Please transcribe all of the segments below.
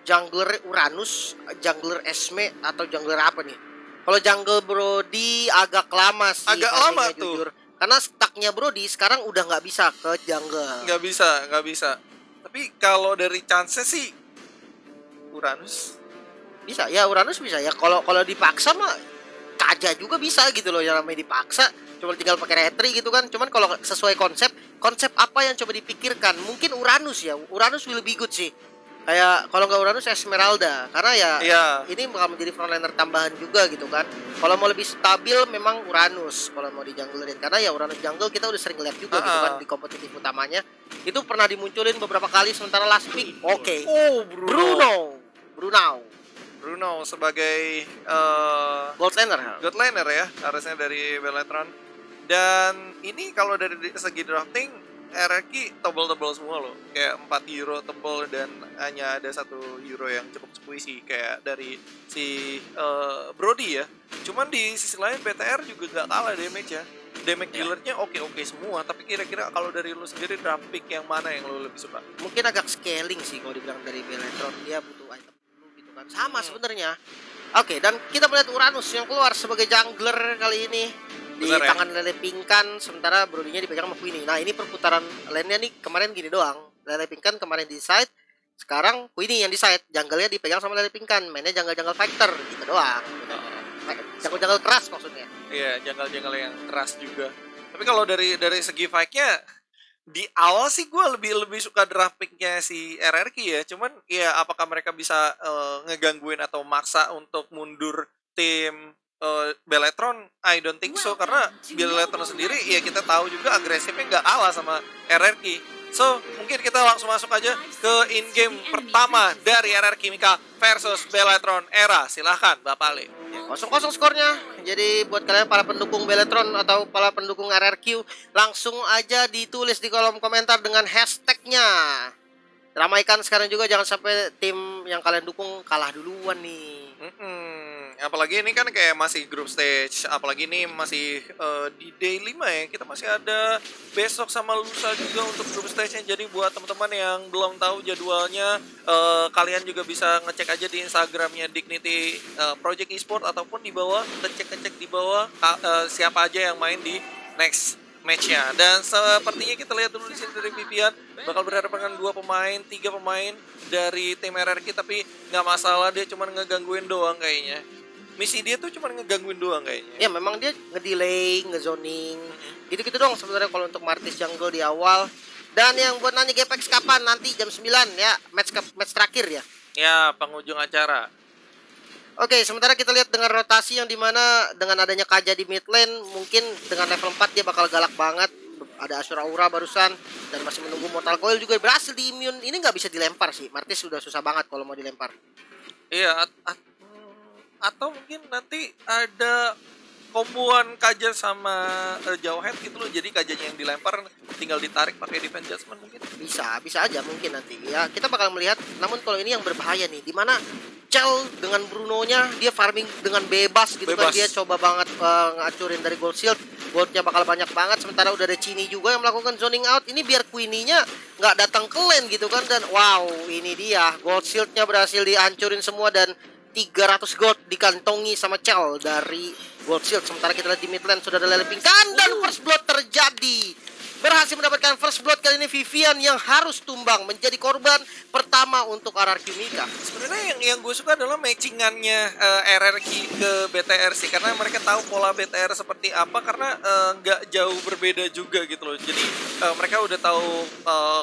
jungler Uranus, jungler Esme atau jungler apa nih? Kalau jungle Brody agak lama sih. Agak lama jujur. Karena stucknya Brody sekarang udah nggak bisa ke jungle. Nggak bisa. Tapi kalau dari chance sih Uranus bisa ya, Uranus bisa ya. Kalau dipaksa mah Kaja juga bisa gitu loh, yang namanya dipaksa cuma tinggal pakai retri gitu kan. Cuman kalau sesuai konsep apa yang coba dipikirkan, mungkin Uranus ya. Uranus will be good sih. Kayak kalau nggak Uranus Esmeralda, karena ya ini bakal menjadi frontliner tambahan juga gitu kan. Kalau mau lebih stabil memang Uranus kalau mau di junglerin, karena ya Uranus jungle kita udah sering lihat juga gitu kan di kompetitif utamanya. Itu pernah dimunculin beberapa kali sementara last pick. Oke. Oh, Bruno sebagai gold laner ya harusnya dari Beletron. Dan ini kalau dari segi drafting RRQ tebel-tebel semua loh, kayak 4 hero tebel dan hanya ada 1 hero yang cukup squishy kayak dari si Brody ya. Cuman di sisi lain BTR juga gak kalah damage ya. Damage dealernya oke semua, tapi kira-kira kalau dari lu sendiri draft pick yang mana yang lu lebih suka? Mungkin agak scaling sih kalau dibilang dari Beletron, dia butuh item dulu gitu kan. Sama sebenarnya. Oke, dan kita melihat Uranus yang keluar sebagai jungler kali ini. Di tangan Lele Pinkan, sementara Brody-nya dipegang sama Queenie. Nah, ini perputaran lane-nya nih kemarin gini doang. Lele Pinkan kemarin di side, sekarang Queenie yang di side. Jungle-nya dipegang sama Lele Pinkan, mainnya jungle fighter gitu doang. Jungle keras maksudnya. Iya, jungle yang keras juga. Tapi kalau dari segi fight-nya di awal sih gue lebih suka draft pick-nya si RRQ ya. Cuman ya apakah mereka bisa ngegangguin atau maksa untuk mundur tim Beletron? I don't think so, karena Beletron sendiri ya kita tahu juga agresifnya nggak kalah sama RRQ. So mungkin kita langsung masuk aja ke in-game pertama dari RRQ Mika versus Beletron Era. Silahkan Bapak Le. 0-0 skornya. Jadi buat kalian para pendukung Beletron atau para pendukung RRQ, langsung aja ditulis di kolom komentar dengan hashtagnya. Ramaikan sekarang juga, jangan sampai tim yang kalian dukung kalah duluan nih. Apalagi ini kan kayak masih group stage, apalagi ini masih di day 5 ya. Kita masih ada besok sama lusa juga untuk group stage-nya. Jadi buat teman-teman yang belum tahu jadwalnya, kalian juga bisa ngecek aja di Instagramnya Dignity Project Esport, ataupun di bawah ngecek di bawah siapa aja yang main di next match-nya. Dan sepertinya kita lihat dulu di sini dari Vivian bakal berhadapan dengan 3 pemain dari tim RRQ, tapi nggak masalah, dia cuma ngegangguin doang kayaknya. Misi dia tuh cuma ngegangguin doang kayaknya. Ya memang dia ngedelay, ngezoning, gitu-gitu doang sebenarnya kalau untuk Martis jungle di awal. Dan yang buat nanya GPX kapan, nanti jam 9 ya, match terakhir ya. Ya, penghujung acara. Oke, sementara kita lihat dengan rotasi yang dimana dengan adanya Kaja di mid lane, mungkin dengan level 4 dia bakal galak banget. Ada Asura Aura barusan dan masih menunggu Mortal Coil juga berhasil di immune. Ini nggak bisa dilempar sih, Martis sudah susah banget kalau mau dilempar. Iya, atau mungkin nanti ada komboan Kaja sama Jawhead gitu loh. Jadi Kajanya yang dilempar tinggal ditarik pakai defense judgment mungkin. Bisa aja mungkin nanti. Ya, kita bakal melihat. Namun kalau ini yang berbahaya nih, dimana Chell dengan Bruno-nya dia farming dengan bebas gitu kan. Dia coba banget ngacurin dari gold shield. Goldnya bakal banyak banget. Sementara udah ada Chini juga yang melakukan zoning out. Ini biar Queenie-nya nggak datang ke lane gitu kan. Dan wow, ini dia gold shield-nya berhasil dihancurin semua dan 300 gold dikantongi sama Chell dari gold shield. Sementara kita lihat di mid lane sudah ada Lele Pinkan dan first blood terjadi. Berhasil mendapatkan first blood kali ini Vivian yang harus tumbang menjadi korban pertama untuk RRQ Mika. Sebenarnya yang gue suka adalah matchingannya RRQ ke BTR sih, karena mereka tahu pola BTR seperti apa, karena nggak jauh berbeda juga gitu loh. Jadi mereka udah tahu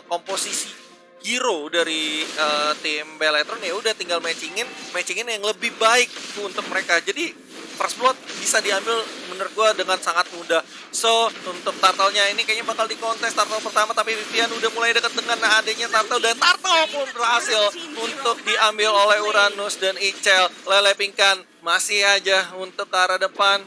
komposisi hero dari tim Beletron, ya udah tinggal matchingin yang lebih baik untuk mereka. Jadi first blood bisa diambil menurut gua dengan sangat mudah. So untuk turtle-nya ini kayaknya bakal dikontes turtle pertama, tapi Vivian udah mulai dekat dengan adanya turtle, dan turtle pun berhasil untuk diambil oleh Uranus dan Ichel. Lele Pinkan masih aja untuk ke arah depan.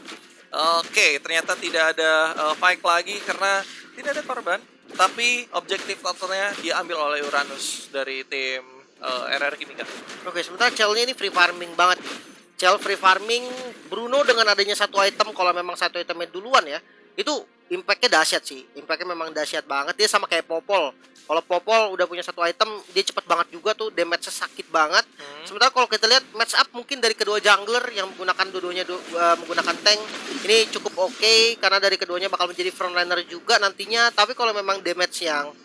Oke, ternyata tidak ada fight lagi karena tidak ada korban. Tapi objektif turtle-nya diambil oleh Uranus dari tim RRQ Mika. Oke, sementara Chell-nya ini free farming banget. Chell free farming, Bruno dengan adanya satu item, kalau memang satu itemnya duluan ya, itu impactnya dahsyat sih. Impactnya memang dahsyat banget. Dia sama kayak Popol. Kalau Popol udah punya satu item, dia cepet banget juga tuh, damage-nya sakit banget. Sementara kalau kita lihat match up mungkin dari kedua jungler yang menggunakan dua-duanya menggunakan tank, ini cukup oke karena dari keduanya bakal menjadi frontliner juga nantinya. Tapi kalau memang damage yang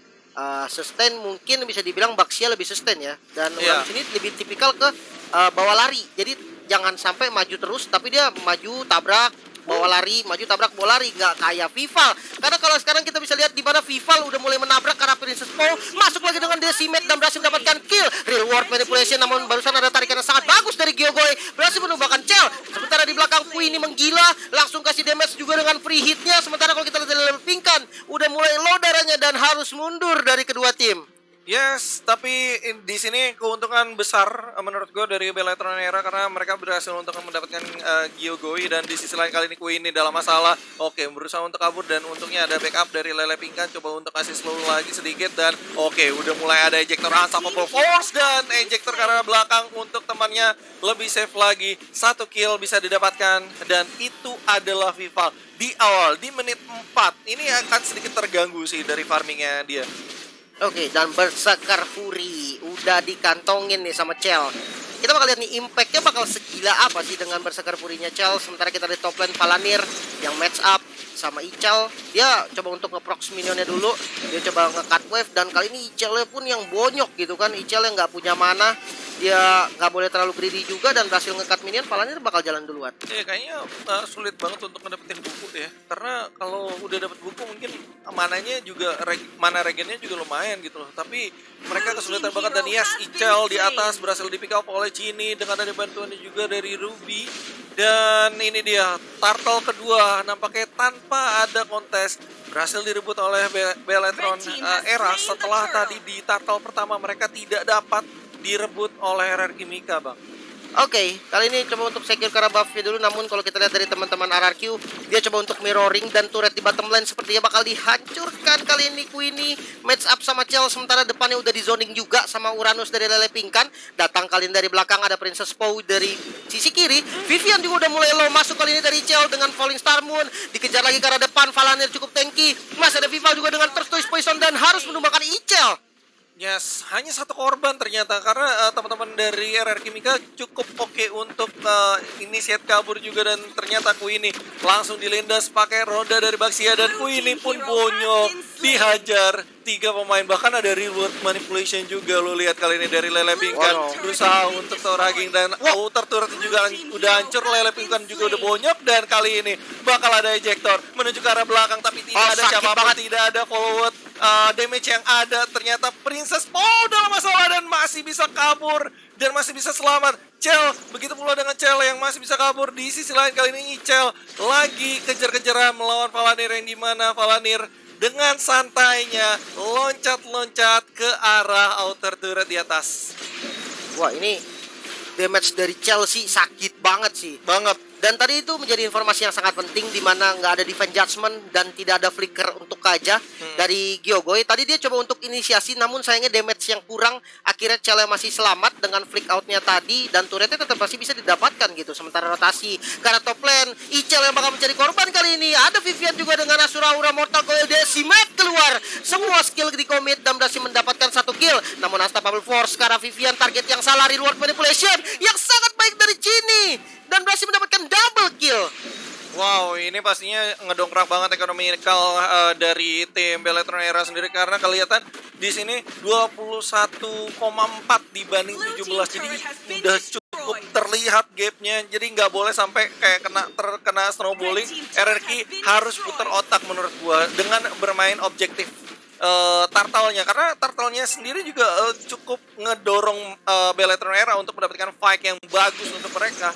sustain, mungkin bisa dibilang Baxia lebih sustain ya. Dan Uranus ini lebih tipikal ke bawa lari. Jadi jangan sampai maju terus, tapi dia maju tabrak bawa lari, maju tabrak bawa lari, nggak kayak Vival. Karena kalau sekarang kita bisa lihat di mana Vival udah mulai menabrak karena Princess Paul masuk lagi dengan decimate dan berhasil mendapatkan kill. Real world manipulation, namun barusan ada tarikan yang sangat bagus dari Gyogoi, berhasil menumbangkan Chell. Sementara di belakang Queenie menggila, langsung kasih damage juga dengan free hitnya. Sementara kalau kita lihat dari level Pinkan udah mulai low darahnya dan harus mundur dari kedua tim. Yes, tapi di sini keuntungan besar menurut gue dari Bellatrix Era karena mereka berhasil untuk mendapatkan Gyogoi, dan di sisi lain kali ini Queenie dalam masalah. Oke, berusaha untuk kabur dan untungnya ada backup dari Lele Pinkan, coba untuk kasih slow lagi sedikit, dan oke, udah mulai ada ejector Unstoppable Force dan ejector ke arah belakang untuk temannya lebih safe lagi. 1 kill bisa didapatkan dan itu adalah Vival di awal di menit 4. Ini akan sedikit terganggu sih dari farmingnya dia. Oke, dan Berserker Fury udah dikantongin nih sama Chell. Kita bakal lihat nih impactnya bakal segila apa sih dengan Berserker Fury-nya Chell. Sementara kita di top lane Palanir yang match up sama Ichal. Dia coba untuk nge-prox minionnya dulu. Dia coba nge-cut wave, dan kali ini Ichalnya pun yang bonyok gitu kan. Ichal yang nggak punya mana, dia nggak boleh terlalu greedy juga dan berhasil nge-cut minion. Palanir bakal jalan duluan. Kayaknya sulit banget untuk ngedapetin buku ya. Karena kalau udah dapet buku mungkin mananya juga mana regennya juga lumayan gitu loh. Tapi mereka kesulitan banget, dan yes, Ichal di atas berhasil di pick up oleh Chini dengan ada bantuannya juga dari Ruby. Dan ini dia turtle kedua, nampaknya tanpa ada kontes berhasil direbut oleh Bellatrix Era setelah tadi di turtle pertama mereka tidak dapat direbut oleh RRQ Mika, Bang. Oke, kali ini coba untuk secure karena buffnya dulu. Namun kalau kita lihat dari teman-teman RRQ, dia coba untuk mirroring, dan turret di bottom lane sepertinya bakal dihancurkan kali ini. Queenie match up sama Chell, sementara depannya udah di zoning juga sama Uranus dari Lele Pinkan. Datang kali ini dari belakang ada Princess Poe dari sisi kiri. Vivian juga udah mulai low, masuk kali ini dari Chell dengan Falling Star Moon. Dikejar lagi ke arah depan, Palanir cukup tanky. Masih ada Vival juga dengan First Choice Poison dan harus menumbangkan Ichal. Yes, hanya 1 korban ternyata karena teman-teman dari RRQ Mika cukup oke untuk initiate kabur juga, dan ternyata Queenie langsung dilindas pakai roda dari Baxia, dan Queenie pun bonyok dihajar 3 pemain, bahkan ada reward manipulation juga. Lo lihat kali ini dari Lele Pinkan berusaha untuk Toraging, dan outer turret juga udah hancur. Lele Pinkan juga udah bonyok, dan kali ini bakal ada ejector menuju ke arah belakang, tapi tidak ada siapa-siapa, tidak ada forward damage yang ada. Ternyata Princess Paul dalam masalah dan masih bisa kabur dan masih bisa selamat. Chell, begitu pula dengan Chell yang masih bisa kabur. Di sisi lain kali ini Chell lagi kejar-kejaran melawan Palanir, yang dimana Palanir dengan santainya loncat-loncat ke arah outer turret di atas. Wah, ini damage dari Chelsea sakit banget sih. Banget. Dan tadi itu menjadi informasi yang sangat penting, di mana nggak ada Divine Judgment dan tidak ada flicker untuk Kaja dari Gyogoi. Tadi dia coba untuk inisiasi, namun sayangnya damage yang kurang. Akhirnya Chell masih selamat dengan flick outnya tadi, dan turretnya tetap masih bisa didapatkan gitu. Sementara rotasi karena top lane, Ichal yang bakal mencari korban kali ini. Ada Vivian juga dengan Asura Aura Mortal Coil Decimate keluar. Semua skill di commit dan berhasil mendapatkan 1 kill. Namun Unstoppable Force karena Vivian target yang salah, reward manipulation yang sangat baik dari Chini, dan berhasil mendapatkan double kill. Wow, ini pastinya ngedongkrak banget ekonomikal dari tim Bellatrix Era sendiri, karena kelihatan di sini 21,4 dibanding 17, jadi udah cukup terlihat gapnya. Jadi nggak boleh sampai kayak terkena snowballing. RRQ harus putar otak menurut gua dengan bermain objektif turtle-nya, karena turtle-nya sendiri juga cukup ngedorong Bellatrix Era untuk mendapatkan fight yang bagus untuk mereka.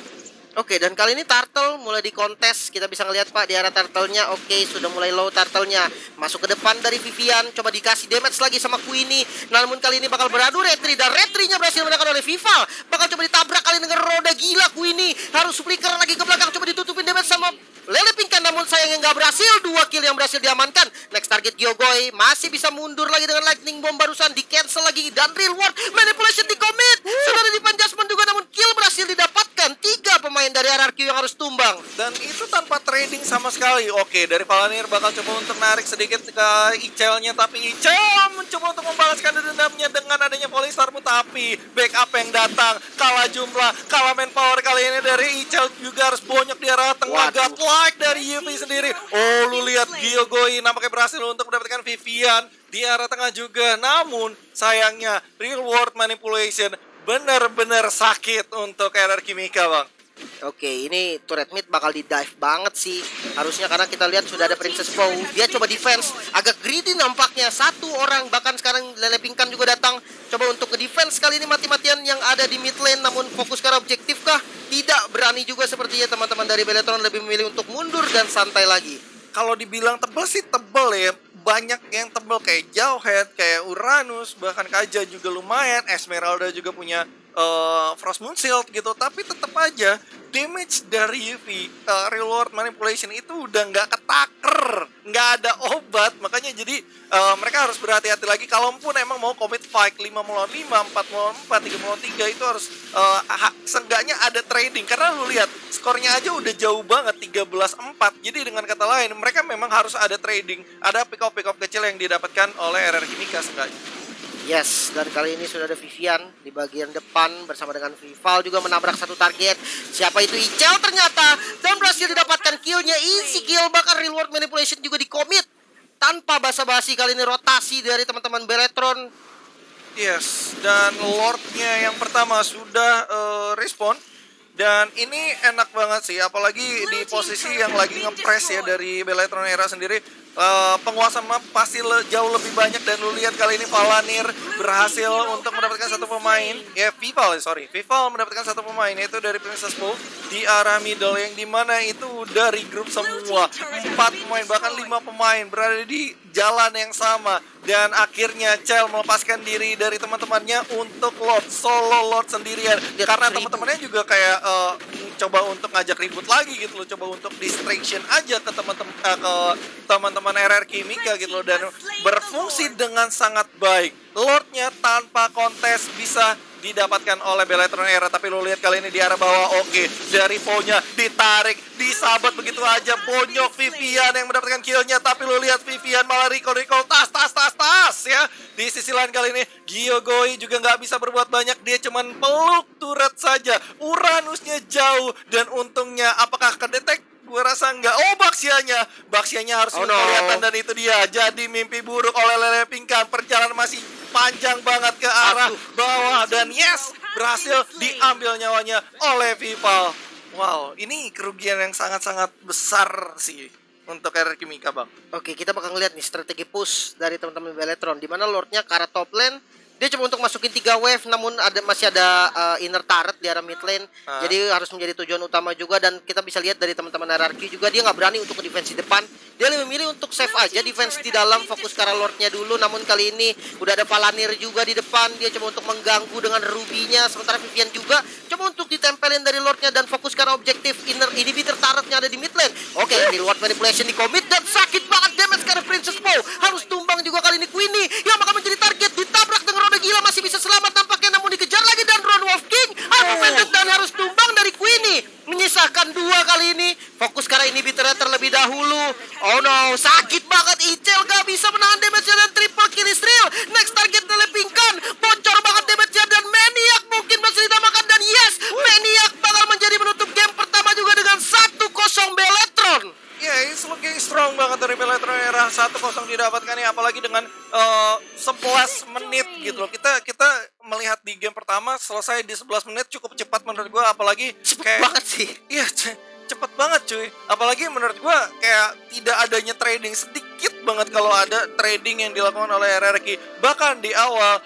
Oke, dan kali ini Turtle mulai dikontes. Kita bisa ngelihat Pak di arah Turtle-nya. Oke, sudah mulai low Turtle-nya. Masuk ke depan dari Vivian, coba dikasih damage lagi sama Queenie. Namun kali ini bakal beradu Retri, dan Retri-nya berhasil menekan oleh Vival. Bakal coba ditabrak kali dengan roda gila. Queenie harus flicker lagi ke belakang, coba ditutupin damage sama Lele Pinkan, namun sayangnya nggak berhasil. 2 kill yang berhasil diamankan. Next target Gyogoi masih bisa mundur lagi dengan lightning bomb barusan di cancel lagi, dan reward manipulation di commit. Sudah di Panjasman juga, namun kill berhasil didapatkan. 3 pemain dari RRQ yang harus tumbang. Dan itu tanpa trading sama sekali. Oke, dari Palanir bakal coba untuk narik sedikit ke Icel-nya, tapi Icel mencoba untuk membalaskan dendamnya dengan adanya Polystar, tapi backup yang datang, kalah jumlah, kalah manpower kali ini dari Icel juga harus bonyok di arah tengah. Waduh. Godlike dari Yuffie sendiri. Oh, lu lihat Gyogoi nampaknya berhasil untuk mendapatkan Vivian di arah tengah juga. Namun sayangnya real world manipulation benar-benar sakit untuk RRQ Mika, Bang. Oke, ini turret mid bakal di dive banget sih. Harusnya karena kita lihat sudah ada Princess Poe. Dia coba defense, agak greedy nampaknya. Satu orang, bahkan sekarang Lele Pingkan juga datang. Coba untuk nge-defense kali ini mati-matian yang ada di mid lane. Namun fokus ke arah objektif kah? Tidak berani juga sepertinya teman-teman dari Beletron, lebih memilih untuk mundur dan santai lagi. Kalau dibilang tebel sih tebel ya. Banyak yang tebel kayak Jauhead, kayak Uranus, bahkan Kaja juga lumayan. Esmeralda juga punya Frost Moon Shield gitu. Tapi tetap aja damage dari Yuffie, Real World Manipulation itu udah nggak ketaker, nggak ada obat. Makanya jadi mereka harus berhati-hati lagi. Kalaupun emang mau commit fight 5 melawan 5, 4 melawan 4, 3 melawan 3, itu harus seenggaknya ada trading. Karena lu lihat skornya aja udah jauh banget, 13-4. Jadi dengan kata lain mereka memang harus ada trading, ada pick-up kecil yang didapatkan oleh RRQ Mika seenggaknya. Yes, dan kali ini sudah ada Vivian di bagian depan bersama dengan Vival juga menabrak satu target. Siapa itu? Icel ternyata, dan berhasil didapatkan killnya, easy kill. Bahkan real world manipulation juga di-commit tanpa basa-basi. Kali ini rotasi dari teman-teman Beletron. Yes, dan Lordnya yang pertama sudah respon. Dan ini enak banget sih, apalagi di posisi yang lagi ngepres ya dari Beletron Era sendiri. Penguasa map pasti jauh lebih banyak, dan lu lihat kali ini Palanir berhasil untuk mendapatkan satu pemain. Ya, Vival mendapatkan satu pemain, yaitu dari Princess Poe di arah middle, yang dimana itu udah regroup semua. 4 pemain, bahkan 5 pemain berada di jalan yang sama. Dan akhirnya Cel melepaskan diri dari teman-temannya untuk solo Lord sendirian. Karena teman-temannya juga kayak coba untuk ngajak ribut lagi gitu loh, coba untuk distraction aja ke teman-teman RRQ Mika gitu loh, dan berfungsi dengan sangat baik. Lordnya tanpa kontes bisa didapatkan oleh Beletron Era, tapi lo lihat kali ini di arah bawah. Oke, dari Ponya ditarik, disabet begitu aja, bonyok Vivian yang mendapatkan killnya, tapi lo lihat Vivian malah recall tas ya. Di sisi lain kali ini Gyogoi juga nggak bisa berbuat banyak, dia cuman peluk turret saja. Uranusnya jauh, dan untungnya apakah kedetek? Gue rasa enggak. Oh, Baksianya harus kelihatan, dan itu dia jadi mimpi buruk oleh Lele Pingkan. Perjalanan masih panjang banget ke arah bawah, dan yes, berhasil diambil nyawanya oleh Vival. Wow, ini kerugian yang sangat-sangat besar sih untuk RRQ Mika, Bang. Oke, kita bakal ngeliat nih strategi push dari teman-teman Beletron, di mana Lordnya ke arah top lane. Dia coba untuk masukin 3 wave, namun masih ada inner turret di arah mid lane. Jadi harus menjadi tujuan utama juga, dan kita bisa lihat dari teman-teman RRQ juga dia nggak berani untuk defense di depan. Dia lebih memilih untuk save aja defense di dalam, fokus ke arah Lordnya dulu. Namun kali ini udah ada Palanir juga di depan, dia coba untuk mengganggu dengan Ruby-nya. Sementara Vivian juga coba untuk ditempelin dari Lordnya dan fokus ke arah objektif inner inhibitor turretnya ada di mid lane. Oke, di Lord manipulation di commit, dan sakit banget damage karena Princess Poe. Harus tumbang juga kali ini Queenie yang bakal menjadi target, ditabrak dengan roda gila, masih bisa selamat nampaknya, namun dikejar lagi, dan Ron Wolf King argumented dan harus tumbang dari Queenie. Menyisakan 2 kali ini, fokus ke arah inhibitornya terlebih dahulu. Oh no, sakit banget, Icel gak bisa menahan damage-nya, dan triple kill Israel. Next target Lele Pingkan, bocor banget damage-nya, dan Maniac mungkin masih ditambahkan, dan yes, Maniac bakal menjadi menutup game pertama juga dengan 1-0 Beletron. Ya, it's looking strong banget dari Beletron Era. 1-0 didapatkan ya, apalagi dengan 11 menit gitu loh. Kita melihat di game pertama selesai di 11 menit cukup cepat menurut gue, apalagi Cepet banget sih. Iya, cepet banget cuy. Apalagi menurut gue kayak tidak adanya trading, sedikit banget kalau ada trading yang dilakukan oleh RRQ. Bahkan di awal